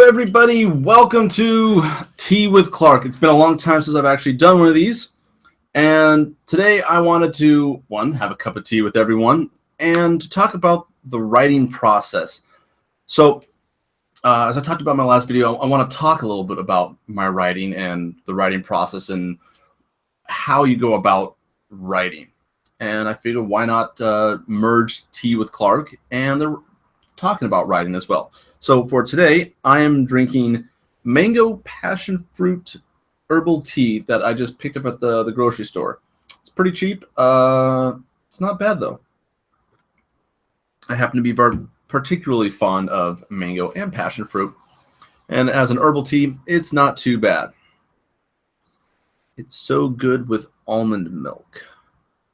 everybody, welcome to Tea with Clark. It's been a long time since I've actually done one of these, and today I wanted to, have a cup of tea with everyone, and to talk about the writing process. So, as I talked about in my last video, I want to talk a little bit about my writing and the writing process and how you go about writing. And I figured, why not merge Tea with Clark, and they're talking about writing as well. So for today, I am drinking mango passion fruit herbal tea that I just picked up at the grocery store. It's pretty cheap. It's not bad though. I happen to be particularly fond of mango and passion fruit, and as an herbal tea, it's not too bad. It's so good with almond milk.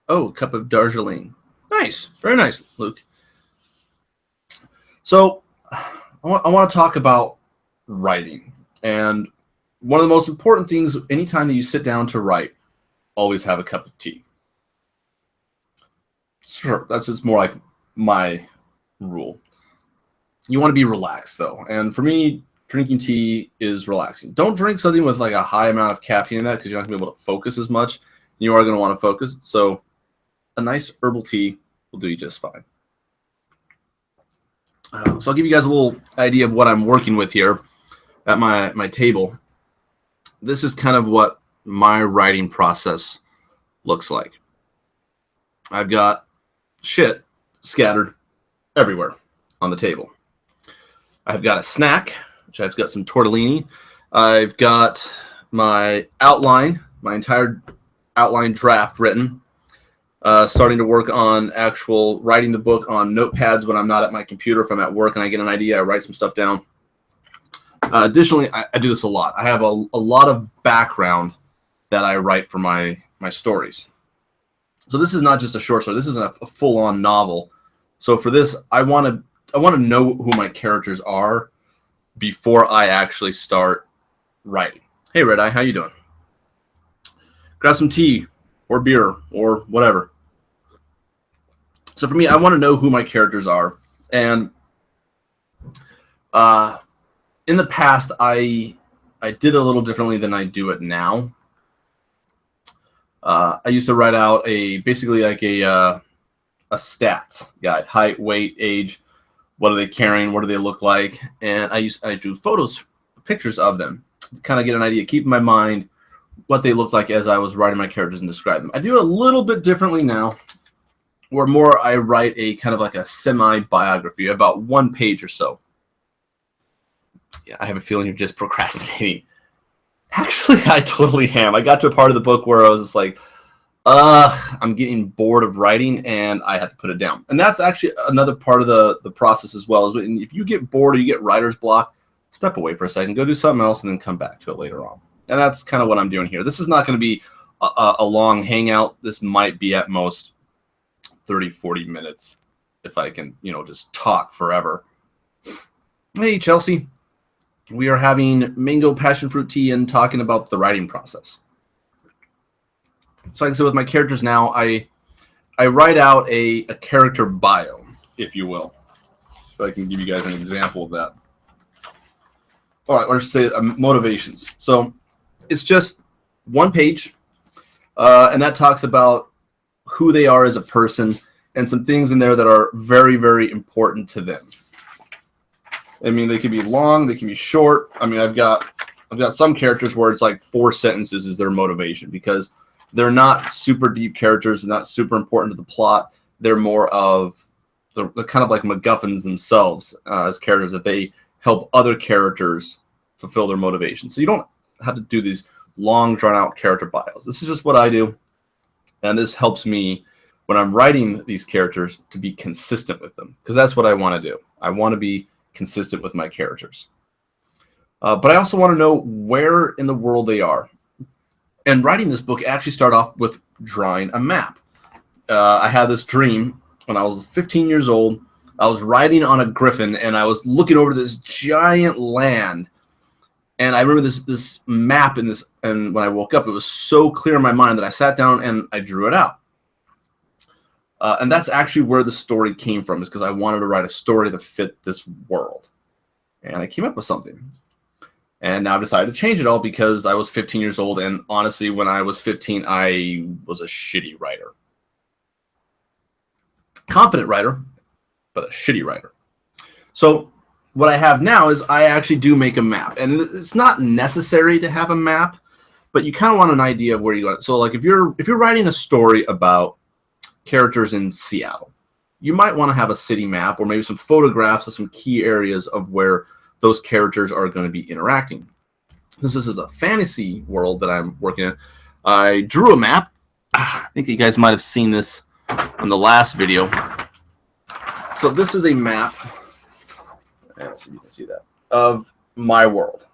Oh, a cup of Darjeeling. Nice, very nice, Luke. So I want to talk about writing, and one of the most important things anytime that you sit down to write, always have a cup of tea. Sure, that's just more like my rule. You want to be relaxed though, and for me, drinking tea is relaxing. Don't drink something with like a high amount of caffeine in that, because you're not going to be able to focus as much. You are going to want to focus, so a nice herbal tea will do you just fine. So I'll give you guys a little idea of what I'm working with here at my table. This is kind of what my writing process looks like. I've got shit scattered everywhere on the table. I've got a snack, which I've got some tortellini. I've got my outline, my entire outline draft written. Starting to work on actual writing the book on notepads when I'm not at my computer. If I'm at work and I get an idea, I write some stuff down. Additionally, I do this a lot. I have a lot of background that I write for my stories. So this is not just a short story. This is a full-on novel. So for this, I want to know who my characters are before I actually start writing. Hey, Red Eye, how you doing? Grab some tea or beer or whatever. So for me, I want to know who my characters are. And in the past, I did a little differently than I do it now. I used to write out basically like a stats guide: height, weight, age, what are they carrying, what do they look like, and I drew pictures of them to kind of get an idea, keep in my mind what they looked like as I was writing my characters and describe them. I do it a little bit differently now, where more I write a kind of like a semi-biography, about 1 page or so. Yeah, I have a feeling you're just procrastinating. Actually, I totally am. I got to a part of the book where I was just like, I'm getting bored of writing, and I have to put it down. And that's actually another part of the process as well. Is if you get bored or you get writer's block, step away for a second, go do something else, and then come back to it later on. And that's kind of what I'm doing here. This is not going to be a long hangout. This might be at most 30-40 minutes if I can, just talk forever. Hey, Chelsea. We are having mango passion fruit tea and talking about the writing process. So like I said, with my characters now, I write out a character bio, if you will. So I can give you guys an example of that. All right, let's say motivations. So it's just 1 page, and that talks about who they are as a person and some things in there that are very, very important to them. I mean, they can be long, they can be short. I mean, I've got some characters where it's like 4 sentences is their motivation, because they're not super deep characters, they're not super important to the plot. They're more of they're kind of like MacGuffins themselves as characters, that they help other characters fulfill their motivation. So you don't have to do these long, drawn-out character bios. This is just what I do, and this helps me when I'm writing these characters to be consistent with them, because that's what I want to do. I want to be consistent with my characters. But I also want to know where in the world they are. And writing this book actually started off with drawing a map. I had this dream when I was 15 years old. I was riding on a griffin, and I was looking over this giant land. And I remember this map and when I woke up, it was so clear in my mind that I sat down and I drew it out. And that's actually where the story came from, is because I wanted to write a story that fit this world. And I came up with something. And now I've decided to change it all because I was 15 years old. And honestly, when I was 15, I was a shitty writer. Confident writer, but a shitty writer. So what I have now is I actually do make a map. And it's not necessary to have a map, but you kind of want an idea of where you go. So like if you're writing a story about characters in Seattle, you might want to have a city map or maybe some photographs of some key areas of where those characters are going to be interacting. Since this is a fantasy world that I'm working in, I drew a map. I think you guys might have seen this in the last video. So this is a map, let's see if you can see that, of my world.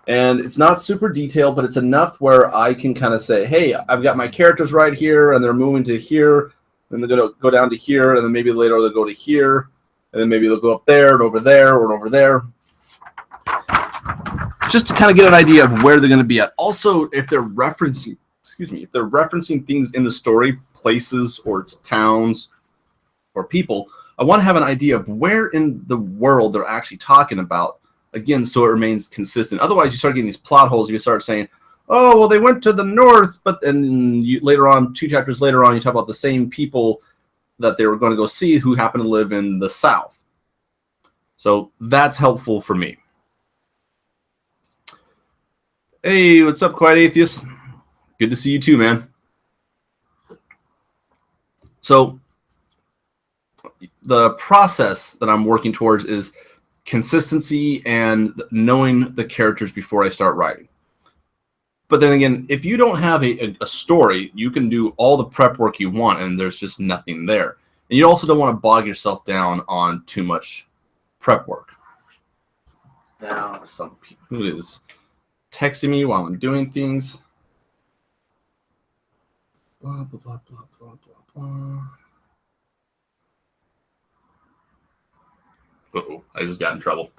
And it's not super detailed, but it's enough where I can kind of say, hey, I've got my characters right here, and they're moving to here, and they're going to go down to here, and then maybe later they'll go to here, and then maybe they'll go up there, and over there, or over there. Just to kind of get an idea of where they're going to be at. Also, if they're referencing, if they're referencing things in the story, places or towns or people, I want to have an idea of where in the world they're actually talking about. Again, so it remains consistent. Otherwise, you start getting these plot holes. You start saying, "Oh, well, they went to the north," but then later on, 2 chapters later on, you talk about the same people that they were going to go see who happen to live in the south. So that's helpful for me. Hey, what's up, Quiet Atheist? Good to see you too, man. So the process that I'm working towards is consistency and knowing the characters before I start writing. But then again, if you don't have a story, you can do all the prep work you want and there's just nothing there. And you also don't want to bog yourself down on too much prep work. Now, some people who is texting me while I'm doing things. Blah, blah, blah, blah, blah, blah, blah. Uh-oh, I just got in trouble.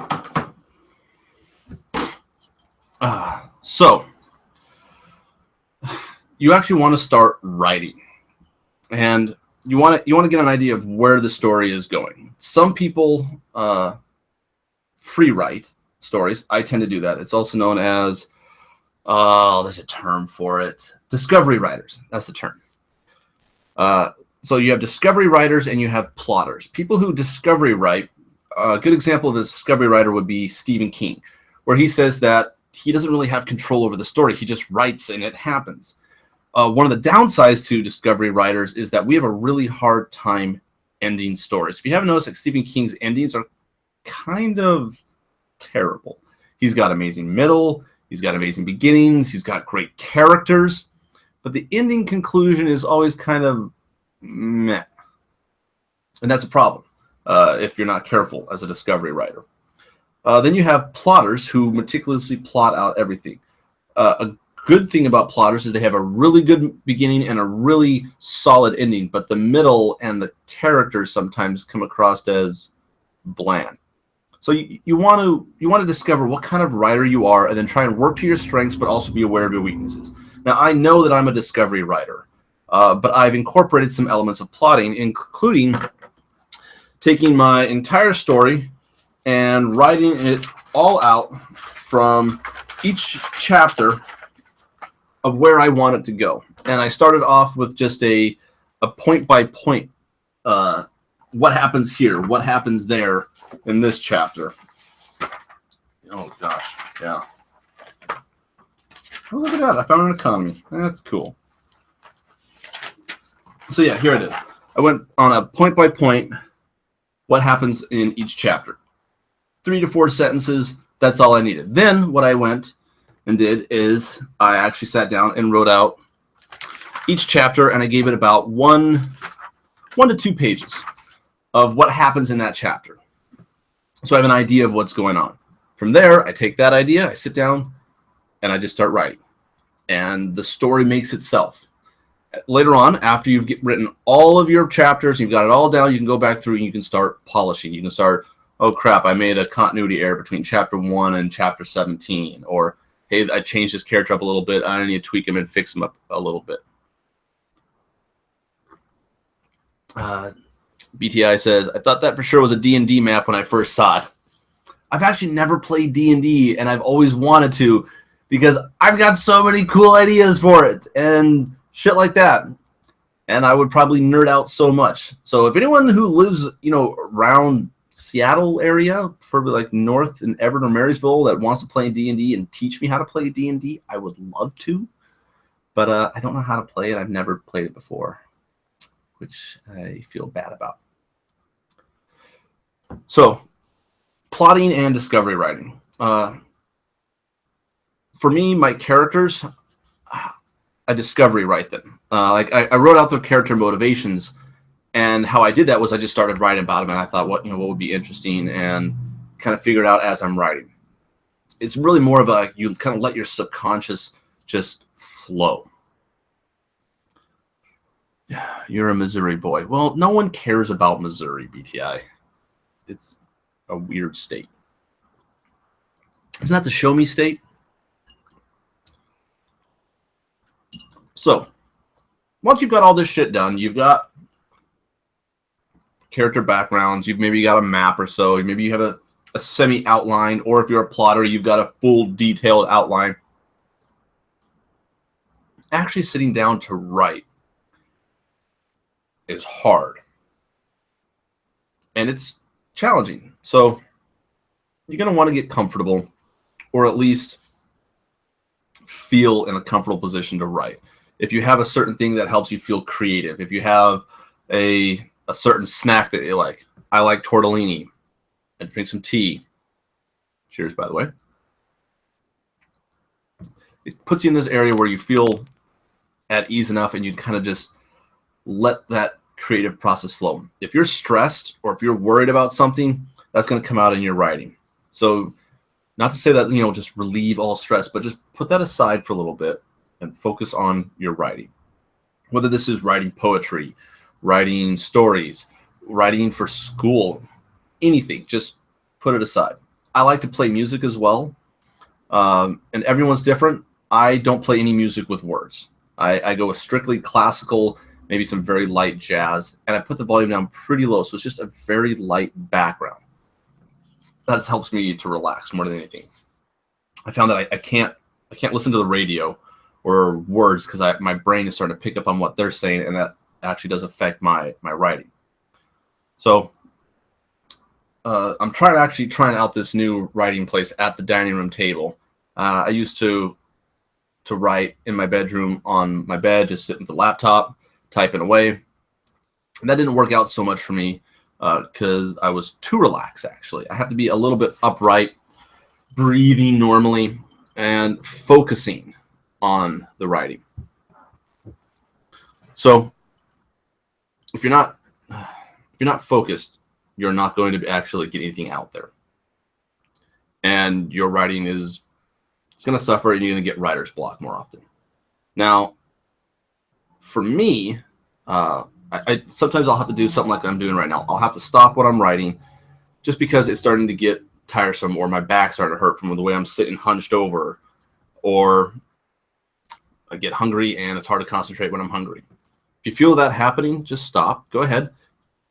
So, you actually want to start writing. And you want to get an idea of where the story is going. Some people free write stories. I tend to do that. It's also known as, there's a term for it. Discovery writers. That's the term. So you have discovery writers and you have plotters. People who discovery write, a good example of a discovery writer would be Stephen King, where he says that he doesn't really have control over the story. He just writes and it happens. One of the downsides to discovery writers is that we have a really hard time ending stories. If you haven't noticed, like Stephen King's endings are kind of terrible. He's got amazing middle, he's got amazing beginnings, he's got great characters, but the ending conclusion is always kind of meh. And that's a problem if you're not careful as a discovery writer. Then you have plotters who meticulously plot out everything. A good thing about plotters is they have a really good beginning and a really solid ending, but the middle and the characters sometimes come across as bland. So you want to discover what kind of writer you are and then try and work to your strengths, but also be aware of your weaknesses. Now, I know that I'm a discovery writer, but I've incorporated some elements of plotting, including taking my entire story and writing it all out from each chapter of where I want it to go. And I started off with just a point by point, what happens here, what happens there in this chapter. Oh gosh, yeah. Oh, look at that, I found an economy. That's cool. So yeah, here it is. I went on a point by point, what happens in each chapter. 3 to 4 sentences, that's all I needed. Then what I went and did is I actually sat down and wrote out each chapter, and I gave it about 1 to 2 pages of what happens in that chapter. So I have an idea of what's going on. From there, I take that idea, I sit down, and I just start writing. And the story makes itself. Later on, after you've written all of your chapters, you've got it all down, you can go back through and you can start polishing. You can start, oh crap, I made a continuity error between chapter 1 and chapter 17. Or, hey, I changed this character up a little bit, I need to tweak him and fix him up a little bit. BTI says, I thought that for sure was a D&D map when I first saw it. I've actually never played D&D, and I've always wanted to because I've got so many cool ideas for it and shit like that. And I would probably nerd out so much. So if anyone who lives, around Seattle area, preferably like north in Everett or Marysville, that wants to play D&D and teach me how to play D&D, I would love to. But I don't know how to play it. I've never played it before, which I feel bad about. So, plotting and discovery writing. For me, my characters, I discovery write them. I wrote out their character motivations, and how I did that was I just started writing about them, and I thought, what would be interesting, and kind of figured out as I'm writing. It's really more of a, you kind of let your subconscious just flow. You're a Missouri boy. Well, no one cares about Missouri, BTI. It's a weird state. Isn't that the show me state? So, once you've got all this shit done, you've got character backgrounds, you've maybe got a map or so, maybe you have a semi-outline, or if you're a plotter, you've got a full detailed outline. Actually sitting down to write is hard. And it's challenging. So you're going to want to get comfortable, or at least feel in a comfortable position to write. If you have a certain thing that helps you feel creative, if you have a certain snack that you like. I like tortellini. I drink some tea. Cheers, by the way. It puts you in this area where you feel at ease enough, and you kind of just let that creative process flow. If you're stressed or if you're worried about something, that's going to come out in your writing. So not to say that, just relieve all stress, but just put that aside for a little bit and focus on your writing. Whether this is writing poetry, writing stories, writing for school, anything, just put it aside. I like to play music as well, and everyone's different. I don't play any music with words. I go with strictly classical, maybe some very light jazz, and I put the volume down pretty low, so it's just a very light background. That helps me to relax more than anything. I found that I can't listen to the radio or words because my brain is starting to pick up on what they're saying, and that actually does affect my writing. So I'm trying out this new writing place at the dining room table. I used to write in my bedroom on my bed, just sitting with the laptop, typing away. And that didn't work out so much for me because I was too relaxed, actually. I have to be a little bit upright, breathing normally, and focusing on the writing. So if you're not focused, you're not going to actually get anything out there. And your writing it's going to suffer, and you're going to get writer's block more often. Now, for me, I sometimes I'll have to do something like I'm doing right now. I'll have to stop what I'm writing just because it's starting to get tiresome, or my back's starting to hurt from the way I'm sitting hunched over, or I get hungry and it's hard to concentrate when I'm hungry. If you feel that happening, just stop. Go ahead.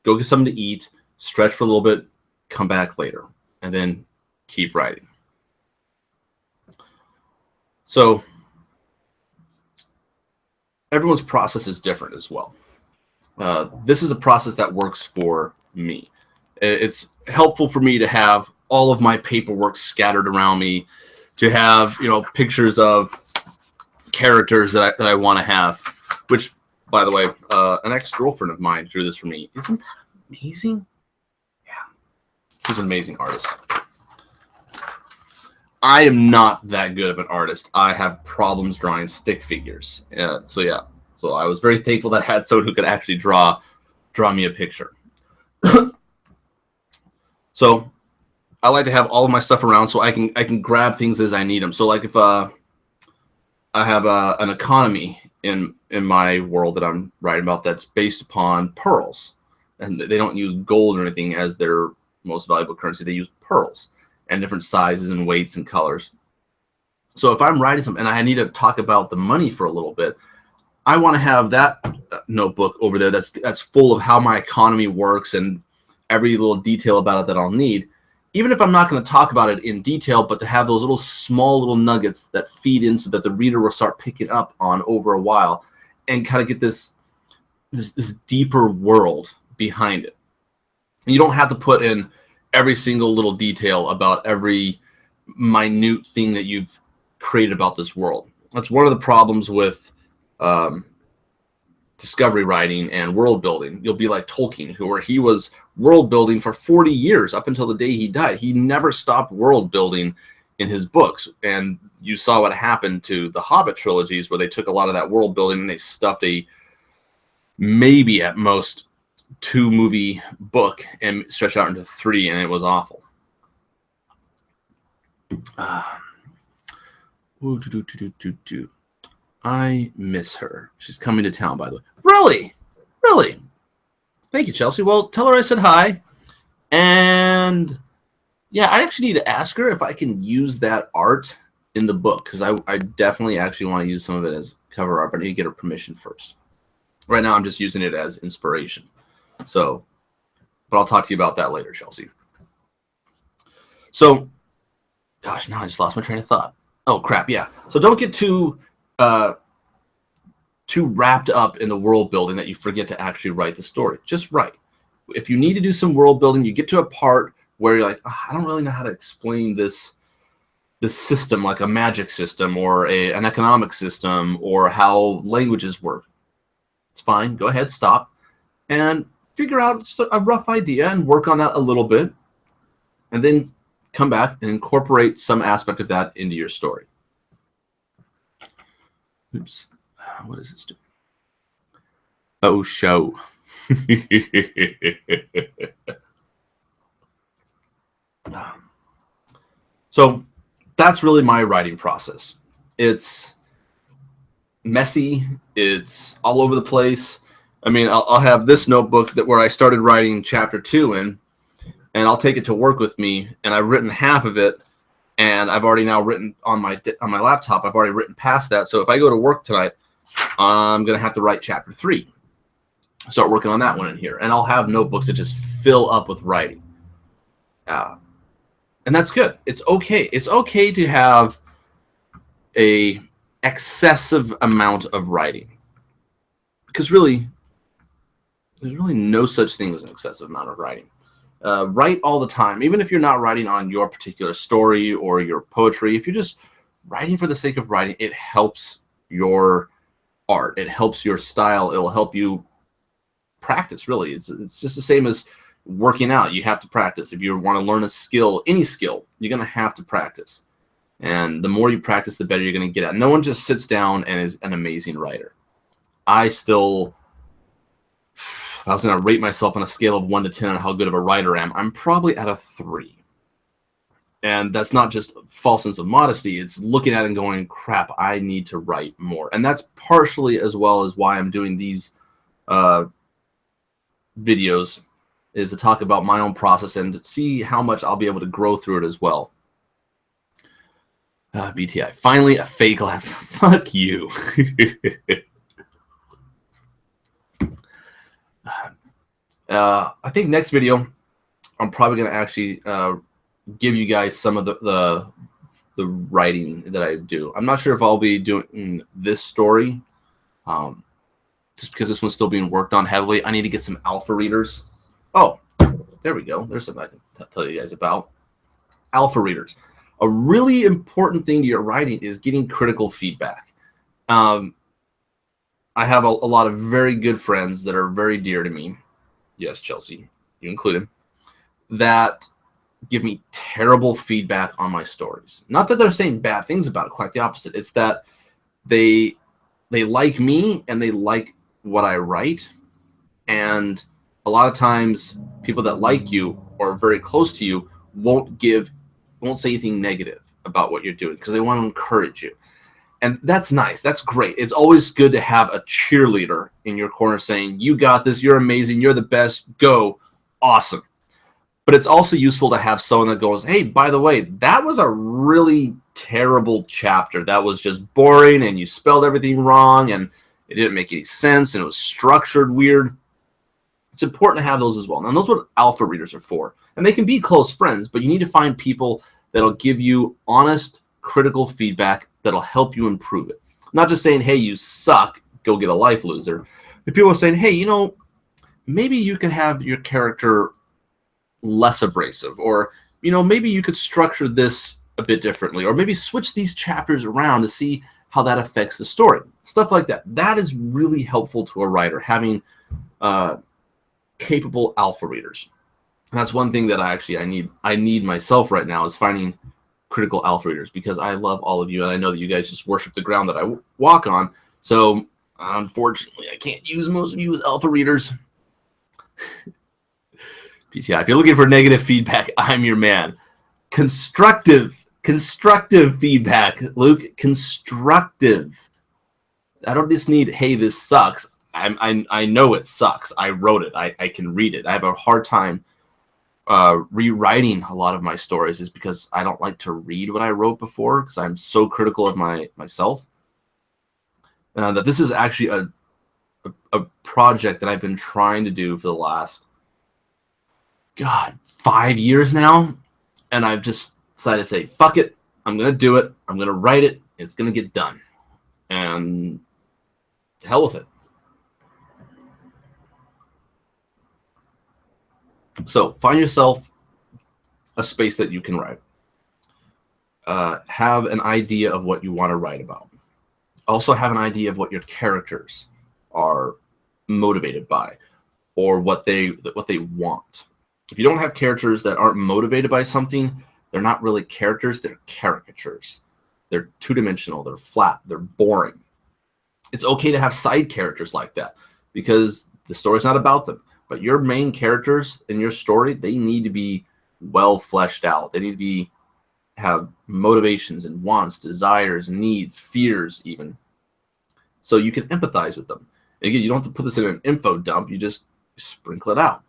Go get something to eat, stretch for a little bit, come back later, and then keep writing. So everyone's process is different as well. This is a process that works for me. It's helpful for me to have all of my paperwork scattered around me, to have pictures of characters that I want to have. Which, by the way, an ex-girlfriend of mine drew this for me. Isn't that amazing? Yeah, she's an amazing artist. I am not that good of an artist. I have problems drawing stick figures. So I was very thankful that I had someone who could actually draw me a picture. So I like to have all of my stuff around so I can grab things as I need them. So like if I have an economy in my world that I'm writing about that's based upon pearls, and they don't use gold or anything as their most valuable currency. They use pearls and different sizes and weights and colors. So if I'm writing something and I need to talk about the money for a little bit, I want to have that notebook over there that's full of how my economy works and every little detail about it that I'll need. even if I'm not going to talk about it in detail, but to have those small little nuggets that feed in so that the reader will start picking up on over a while and kind of get this deeper world behind it. And you don't have to put in every single little detail about every minute thing that you've created about this world. That's one of the problems with discovery writing and world building. You'll be like Tolkien, where he was world building for 40 years up until the day he died. He never stopped world building in his books. And you saw what happened to the Hobbit trilogies, where they took a lot of that world building and they stuffed a maybe at most 2-movie book and stretched out into 3, and it was awful. I miss her. She's coming to town, by the way. Really? Really? Thank you, Chelsea. Well, tell her I said hi. And yeah, I actually need to ask her if I can use that art in the book, because I definitely actually want to use some of it as cover art, but I need to get her permission first. Right now, I'm just using it as inspiration. So, but I'll talk to you about that later, Chelsea. So, gosh, now I just lost my train of thought. Oh, crap, yeah. So don't get too wrapped up in the world building that you forget to actually write the story. Just write. If you need to do some world building, you get to a part where you're like, oh, I don't really know how to explain this system, like a magic system or an economic system or how languages work. It's fine. Go ahead, stop, and figure out just a rough idea and work on that a little bit, and then come back and incorporate some aspect of that into your story. Oops. What is this doing? Oh, show. So that's really my writing process. It's messy. It's all over the place. I mean, I'll have this notebook where I started writing chapter 2 in, and I'll take it to work with me, and I've written half of it, and I've already now written on my laptop. I've already written past that. So if I go to work tonight, I'm going to have to write chapter 3. Start working on that one in here. And I'll have notebooks that just fill up with writing. And that's good. It's okay. It's okay to have a excessive amount of writing. Because really, there's really no such thing as an excessive amount of writing. Write all the time. Even if you're not writing on your particular story or your poetry, if you're just writing for the sake of writing, it helps your art. It helps your style. It will help you practice, really. It's just the same as working out. You have to practice. If you want to learn a skill, any skill, you're going to have to practice. And the more you practice, the better you're going to get at it. No one just sits down and is an amazing writer. If I was going to rate myself on a scale of 1 to 10 on how good of a writer I am, I'm probably at a 3. And that's not just a false sense of modesty. It's looking at it and going, crap, I need to write more. And that's partially as well as why I'm doing these videos, is to talk about my own process and to see how much I'll be able to grow through it as well. BTI. Finally, a fake laugh. Fuck you. I think next video, I'm probably going to actually give you guys some of the writing that I do. I'm not sure if I'll be doing this story, just because this one's still being worked on heavily. I need to get some alpha readers. Oh, there we go. There's something I can tell you guys about. Alpha readers. A really important thing to your writing is getting critical feedback. I have a lot of very good friends that are very dear to me. Yes, Chelsea, you include him. That give me terrible feedback on my stories. Not that they're saying bad things about it, quite the opposite. It's that they like me and they like what I write. And a lot of times people that like you or are very close to you won't say anything negative about what you're doing because they want to encourage you. And that's nice. That's great. It's always good to have a cheerleader in your corner saying, you got this, you're amazing, you're the best, go, awesome. But it's also useful to have someone that goes, hey, by the way, that was a really terrible chapter. That was just boring and you spelled everything wrong and it didn't make any sense and it was structured weird. It's important to have those as well. And those are what alpha readers are for. And they can be close friends, but you need to find people that'll give you honest, critical feedback that'll help you improve it. Not just saying, hey, you suck, go get a life, loser. But people are saying, hey, you know, maybe you could have your character less abrasive, or, you know, maybe you could structure this a bit differently, or maybe switch these chapters around to see how that affects the story. Stuff like that. That is really helpful to a writer, having capable alpha readers. And that's one thing that I need myself right now, is finding critical alpha readers, because I love all of you, and I know that you guys just worship the ground that I walk on. So unfortunately, I can't use most of you as alpha readers. PTI, if you're looking for negative feedback, I'm your man. Constructive feedback, Luke. Constructive. I don't just need, hey, this sucks. I know it sucks. I wrote it. I can read it. I have a hard time rewriting a lot of my stories, is because I don't like to read what I wrote before, because I'm so critical of myself. That this is actually a project that I've been trying to do for the last 5 years now, and I've just decided to say, fuck it, I'm gonna do it, I'm gonna write it, it's gonna get done, and to hell with it. So find yourself a space that you can write. Have an idea of what you want to write about. Also have an idea of what your characters are motivated by, or what they want. If you don't have characters that aren't motivated by something, they're not really characters, they're caricatures. They're two-dimensional, they're flat, they're boring. It's okay to have side characters like that, because the story's not about them. But your main characters in your story, they need to be well fleshed out. They need to have motivations and wants, desires, needs, fears even. So you can empathize with them. Again, you don't have to put this in an info dump. You just sprinkle it out.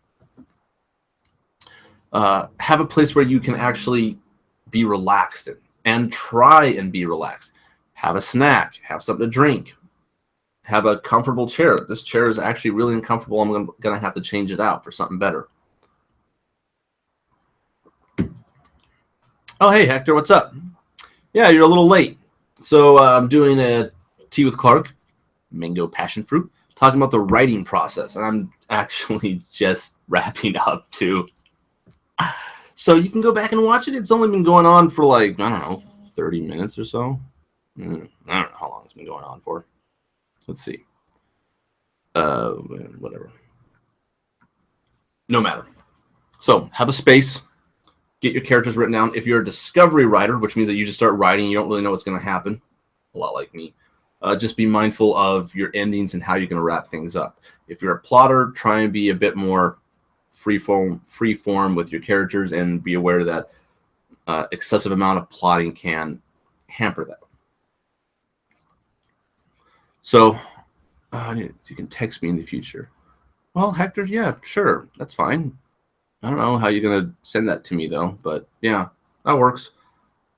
Have a place where you can actually be relaxed in, and try and be relaxed. Have a snack. Have something to drink. Have a comfortable chair. This chair is actually really uncomfortable. I'm going to have to change it out for something better. Oh, hey, Hector, what's up? Yeah, you're a little late. So I'm doing a tea with Clark, mango passion fruit, talking about the writing process. And I'm actually just wrapping up, too. So you can go back and watch it. It's only been going on for like, I don't know, 30 minutes or so. I don't know how long it's been going on for. Let's see. Whatever. No matter. So have a space. Get your characters written down. If you're a discovery writer, which means that you just start writing, you don't really know what's going to happen. A lot like me. Just be mindful of your endings and how you're going to wrap things up. If you're a plotter, try and be a bit more free form with your characters, and be aware that excessive amount of plotting can hamper that. So you can text me in the future. Well, Hector, yeah, sure, that's fine. I don't know how you're gonna send that to me though, but yeah, that works.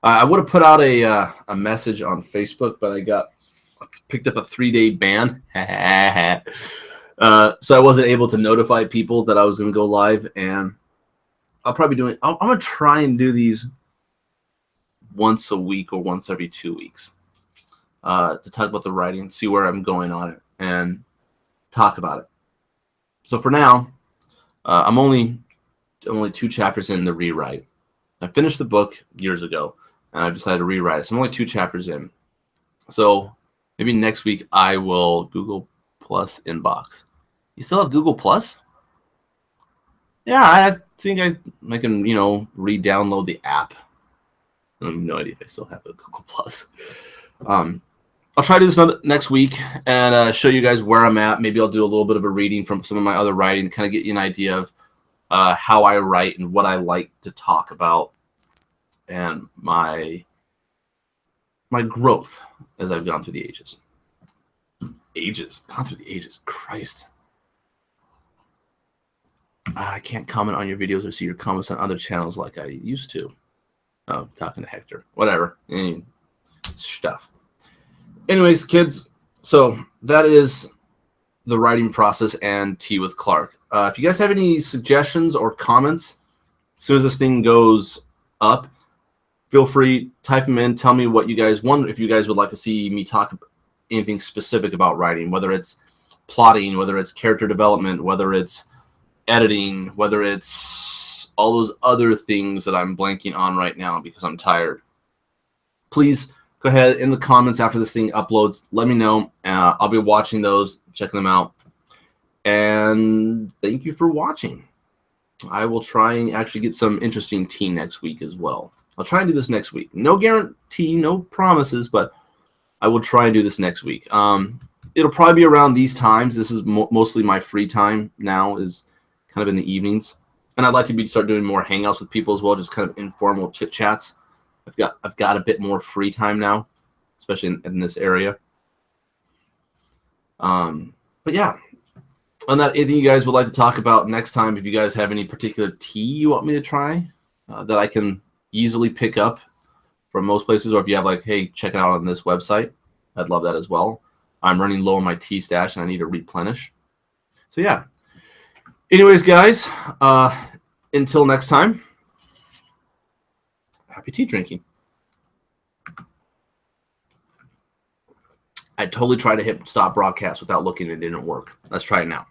I would have put out a message on Facebook, but I picked up a 3-day ban. So I wasn't able to notify people that I was gonna go live, and I'll probably do it. I'm gonna try and do these once a week or once every 2 weeks. To talk about the writing, see where I'm going on it, and talk about it. So for now, I'm only 2 chapters in the rewrite. I finished the book years ago, and I decided to rewrite it. So I'm only 2 chapters in. So maybe next week I will Google Plus inbox. You still have Google Plus? Yeah, I think I can, re-download the app. I have no idea if I still have a Google Plus. I'll try to do this next week and show you guys where I'm at. Maybe I'll do a little bit of a reading from some of my other writing, kind of get you an idea of how I write and what I like to talk about, and my growth as I've gone through the ages. Gone through the ages. Christ. I can't comment on your videos or see your comments on other channels like I used to. Oh, talking to Hector. Whatever. Stuff. Anyways, kids, so that is the writing process and tea with Clark. If you guys have any suggestions or comments, As soon as this thing goes up, feel free, type them in. Tell me what you guys want. If you guys would like to see me talk about anything specific about writing, whether it's plotting, whether it's character development, whether it's editing, whether it's all those other things that I'm blanking on right now because I'm tired. Please go ahead in the comments after this thing uploads. Let me know. I'll be watching those, checking them out. And thank you for watching. I will try and actually get some interesting tea next week as well. I'll try and do this next week. No guarantee, no promises, but I will try and do this next week. It'll probably be around these times. This is mostly my free time now, is kind of in the evenings. And I'd like to start doing more hangouts with people as well, just kind of informal chit chats. I've got a bit more free time now, especially in this area. But yeah, on that, anything you guys would like to talk about next time, if you guys have any particular tea you want me to try that I can easily pick up from most places, or if you have like, hey, check it out on this website, I'd love that as well. I'm running low on my tea stash and I need to replenish. So yeah. Anyways, guys, until next time, happy tea drinking. I totally tried to hit stop broadcast without looking. It didn't work. Let's try it now.